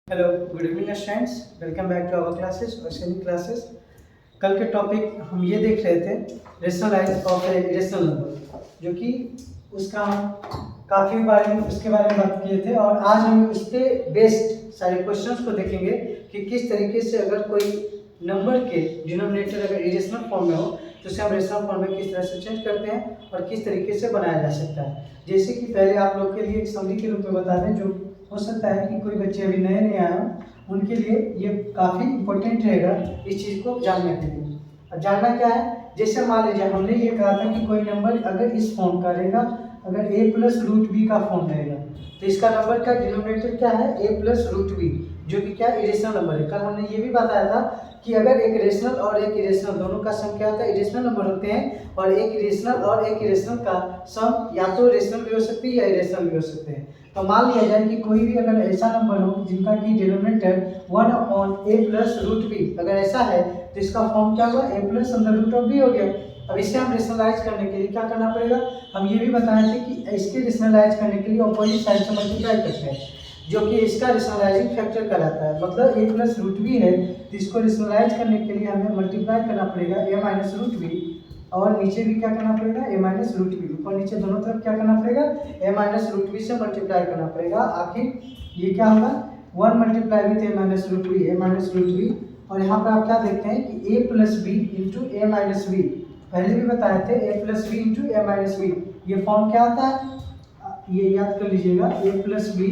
Hello, good evening students. Welcome back to our classes और semi classes. कल के topic हम ये देख रहे थे rationalize of a rational number, जो कि उसका हम काफ़ी बारे में उसके बारे में बात किए थे। और आज हम उस पर बेस्ड सारे क्वेश्चंस को देखेंगे कि किस तरीके से अगर कोई नंबर के डिनोमिनेटर अगर इरेशनल फॉर्म में हो तो उसे हम रेशनल फॉर्म में किस तरह से चेंज करते हैं और किस तरीके से बनाया जा सकता है। जैसे कि पहले आप लोग के लिए एक समरी के रूप में बता दें, जो हो सकता है कि कोई बच्चे अभी नए नए आए हों, उनके लिए ये काफ़ी इम्पोर्टेंट रहेगा इस चीज़ को जानने के लिए। अब जानना क्या है, जैसे मान लीजिए हमने ये कहा था कि कोई नंबर अगर इस फॉर्म का रहेगा, अगर a प्लस रूट बी का फॉर्म रहेगा तो इसका नंबर का डिनोमिनेटर क्या है, a प्लस रूट बी, जो कि क्या इरेशनल नंबर है। कल हमने ये भी बताया था कि अगर एक रेशनल और एक इरेशनल दोनों का सम क्या होता है, इरेशनल नंबर होते हैं। और एक रेशनल और एक इरेशनल का सम या तो रेशनल भी हो सकती है या इरेशनल भी हो सकते हैं। तो मान लिया जाए कि कोई भी अगर ऐसा नंबर हो जिनका कि denominator 1/a plus root B अगर ऐसा है तो इसका फॉर्म क्या होगा, a plus under root of B हो गया। अब इसे हम रेशनलाइज करने के लिए क्या करना पड़ेगा, हम ये भी बताए थे कि इसके रेशनलाइज करने के लिए अपोजिट साइड से मल्टीप्लाई करते हैं, जो कि इसका रेशनलाइजिंग फैक्टर कहलाता है। मतलब a प्लस रूट बी है तो इसको रेशनलाइज करने के लिए हमें मल्टीप्लाई करना पड़ेगा a माइनस रूट बी, और नीचे भी क्या करना पड़ेगा, a माइनस रूट बी। ऊपर नीचे दोनों तरफ क्या करना पड़ेगा, a माइनस रूट बी से मल्टीप्लाई करना पड़ेगा। आखिर ये क्या होगा, 1 multiply with a minus root B, a minus root B. और यहाँ पर आप क्या देखते हैं कि a plus B into A minus B, पहले भी बताए थे a plus B into A minus B. ये फॉर्म क्या आता है, ये याद कर लीजिएगा, a प्लस बी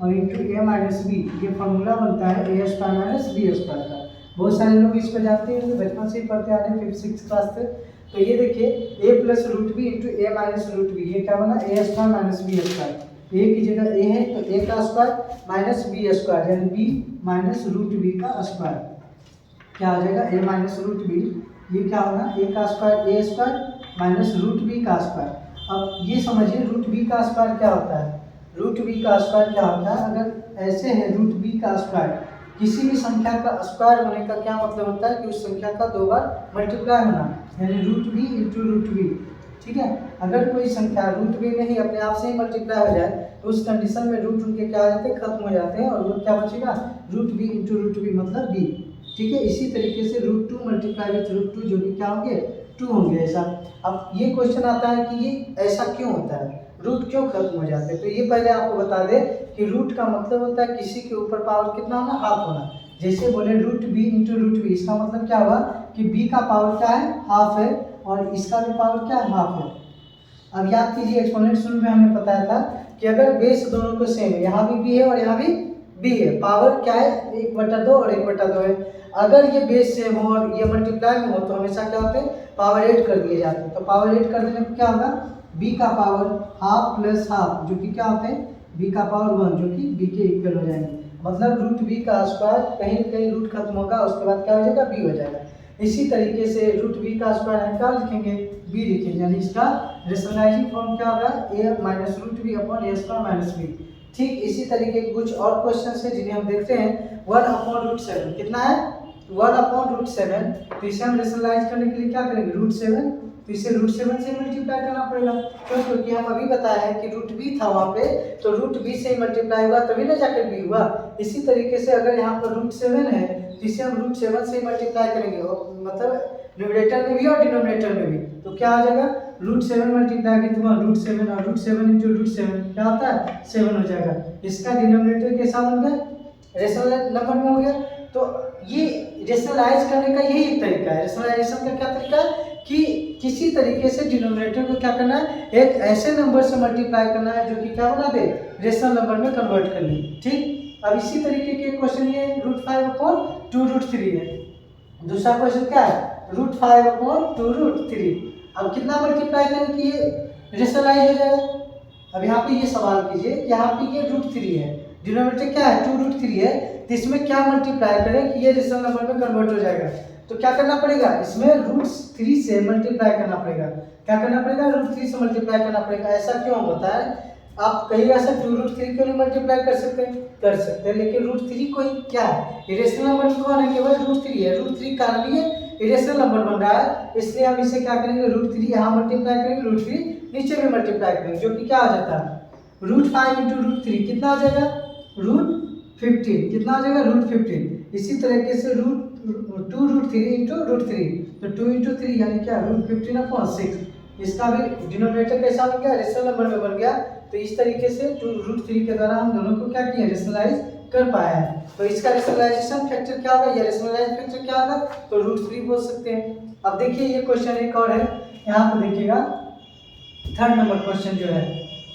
और इंटू ए माइनस बी, ये फॉर्मूला बनता है ए स्क्वायर माइनस बी स्क्वायर का। बहुत सारे लोग इसको जानते हैं, बचपन से ही पढ़ते आ रहे हैं 5th-6th क्लास से। तो ये देखिए a plus root B into A minus root B, ये क्या बना, A square minus B square. A की जगह a है तो a का स्क्वायर माइनस बी स्क्वायर, यानी b माइनस रूट बी का स्क्वायर क्या आ जाएगा, a माइनस रूट बी। ये क्या होगा, a का square a square minus root B का स्क्वायर। अब ये समझिए रूट बी का स्क्वायर क्या होता है, रूट बी का स्क्वायर क्या होता है, अगर ऐसे है रूट बी का स्क्वायर, किसी भी संख्या का स्क्वायर होने का क्या मतलब होता है कि उस संख्या का 2 बार मल्टीप्लाई होना, यानी root B into root B. ठीक है, अगर कोई संख्या रूट बी में ही अपने आप से ही मल्टीप्लाई हो जाए तो उस कंडीशन में रूट उनके क्या हो जाते हैं, खत्म हो जाते हैं, और वो क्या बचेगा, root B into root B मतलब बी। ठीक है, इसी तरीके से रूट 2 मल्टीप्लाई विथ रूट 2, जो कि क्या होंगे, 2 होंगे ऐसा। अब ये क्वेश्चन आता है कि ये ऐसा क्यों होता है, रूट क्यों खत्म हो जाते हैं। तो ये पहले आपको बता दें कि रूट का मतलब होता है किसी के ऊपर पावर कितना होना, हाफ होना। जैसे बोले root B into root B, इसका मतलब क्या हुआ कि b का पावर क्या है, हाफ है, और इसका भी पावर क्या है, हाफ है। अब याद कीजिए एक्सपोनेंशियल में हमने बताया था कि अगर बेस दोनों को सेम है, यहाँ भी b है और यहाँ भी b है, पावर क्या है, 1/2 और 1/2 है। अगर ये बेस सेम हो और ये मल्टीप्लाई में हो तो हमेशा क्या होते हैं, पावर ऐड कर दिए जाते हैं। तो पावर ऐड कर देने पर क्या होगा, b का पावर हाफ प्लस हाफ, जो कि क्या होते हैं, b का पावर 1, जो कि b के इक्वल हो जाएंगे। मतलब रूट b का स्क्वायर कहीं न कहीं रूट खत्म होगा, उसके बाद क्या हो जाएगा, b हो जाएगा। इसी तरीके से रूट b का स्क्वायर हम क्या लिखेंगे, b लिखेंगे, यानी इसका रेशनलाइजिंग फॉर्म क्या होगा, a minus root B upon A square minus B. ठीक इसी तरीके के कुछ और क्वेश्चन है जिन्हें हम देखते हैं। 1/√7 कितना है, 1/√7। तो इसे हम रेशनलाइज करने के लिए क्या करेंगे, √7, तो इसे √7 से मल्टीप्लाई करना पड़ेगा। क्यों, क्योंकि हम अभी बताया है कि रूट बी था वहाँ पे, तो रूट बी से मल्टीप्लाई हुआ तभी ना जाकर बी हुआ। इसी तरीके से अगर यहाँ पर √7 है तो इसे हम √7 से मल्टीप्लाई करेंगे, मतलब न्यूमरेटर में भी और डिनोमिनेटर में भी। तो क्या आ जाएगा, √7 मल्टीप्लाई विथ 1, √7, और √7 इंटू √7 क्या होता है, 7 हो जाएगा। इसका डिनोमिनेटर कैसा बन गया, रेशनल नंबर में हो गया। तो ये रेशनलाइज करने का यही एक तरीका है। रेशनलाइजेशन का क्या तरीका है कि किसी तरीके से डिनोमिनेटर को क्या करना है, एक ऐसे नंबर से मल्टीप्लाई करना है जो कि क्या बना दे, रेशनल नंबर में कन्वर्ट कर ले। ठीक, अब इसी तरीके के क्वेश्चन ये √5/2√3 है। दूसरा क्वेश्चन क्या है, √5/2√3। अब कितना मल्टीप्लाई करें कि ये रेशनलाइज हो जाएगा। अब यहाँ पे ये सवाल कीजिए, यहाँ पे ये √3 है, डिनोमिनेटर क्या है, 2√3 है, तो इसमें क्या मल्टीप्लाई करें कि ये रेशनल नंबर में कन्वर्ट हो जाएगा। तो क्या करना पड़ेगा, इसमें √3 से मल्टीप्लाई करना पड़ेगा। क्या करना पड़ेगा, √3 से मल्टीप्लाई करना पड़ेगा। ऐसा क्यों होता है, आप कहिएगा सर 2√3 क्यों नहीं मल्टीप्लाई कर सकते, कर सकते हैं, लेकिन √3 कोई क्या है, इरेशनल नंबर कौन है, केवल √3 है। √3 का लिए इरेशनल नंबर बन रहा है, इसलिए हम इसे क्या करेंगे, √3 यहाँ मल्टीप्लाई करेंगे, √3 नीचे भी मल्टीप्लाई करेंगे, जो कि क्या आ जाता है, √5 इंटू √3 कितना आ जाएगा, 15 कितना हो जाएगा √15। इसी तरीके से √2√3 इंटू √3, तो 2 इंटू 3 यानी क्या √15/6। इसका भी डिनोमिनेटर कैसा बन गया, रेशनल नंबर में बन गया। तो इस तरीके से √3 के द्वारा हम दोनों को क्या किया, रेशनलाइज कर पाया है। तो इसका रेशनलाइजेशन फैक्टर क्या होगा, या रेशनलाइज फैक्टर क्या होगा, तो √3 बोल सकते हैं। अब देखिए ये क्वेश्चन एक और है, यहाँ पे देखिएगा 3rd नंबर क्वेश्चन जो है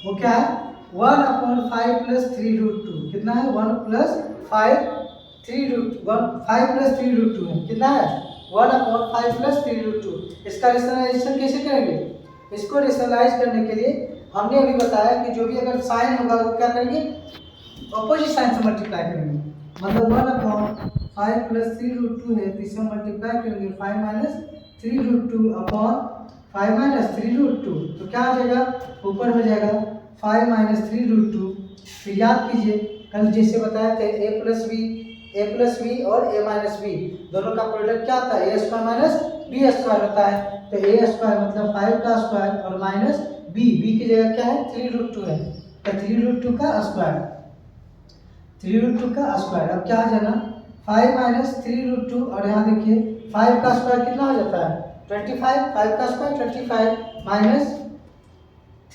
वो क्या है, 1/5 + 3√2 कितना है, 1 + 5 5 + 3√2 है, कितना है 1/5 + 3√2। इसका रेशनलाइजेशन कैसे करेंगे, इसको रेशनलाइज करने के लिए हमने अभी बताया कि जो भी अगर साइन होगा वो क्या करेंगे, अपोजिट साइन से मल्टीप्लाई करेंगे। मतलब 1/5 + 3√2 है, तो इसे मल्टीप्लाई करेंगे 5 - 3√2/5 - 3√2, तो क्या हो जाएगा, ऊपर हो जाएगा 5 - 3√2। फिर याद कीजिए कल जैसे बताए थे a + b और a - b दोनों का प्रोडक्ट क्या होता है, a² - b² होता है। तो a² मतलब 5 का स्क्वायर और माइनस b की जगह क्या है 3√2 है, तो 3√2 का स्क्वायर, 3√2 का स्क्वायर। अब क्या आ जाना 5 - 3√2, और यहाँ देखिए 5 का स्क्वायर कितना हो जाता है 25, 5 का स्क्वायर 25 माइनस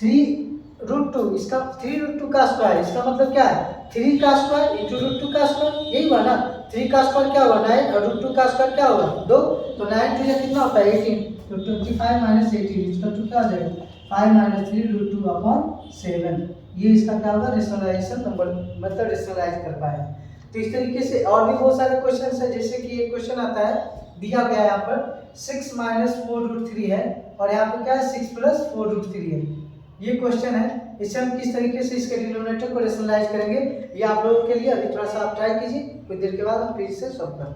3√2, इसका 3√2 का स्क्वायर, इसका मतलब क्या है 3 का स्क्वायर इंटू √2 का स्क्वायर, यही हुआ ना। 3 का स्क्वायर क्या हुआ 9 और √2 का स्क्वायर क्या हुआ 2, तो 9 2 कितना होता है 18, तो 25 - 18 इसका तो क्या हो जाएगा 5 - 3√2/7। ये इसका क्या होगा, रेशनलाइजेशन नंबर, मतलब रेशनलाइज कर पाए। तो इस तरीके से और भी बहुत सारे क्वेश्चन है, जैसे कि एक क्वेश्चन आता है दिया गया है यहाँ पर 6 - 4√3 है, और यहाँ पर क्या है 6 + 4√3 है। ये क्वेश्चन है, इससे हम किस तरीके से इसके डिनोमिनेटर को रेशनलाइज करेंगे, ये आप लोगों के लिए अभी थोड़ा सा आप ट्राई कीजिए, कुछ देर के बाद हम फिर से सॉल्व करते हैं।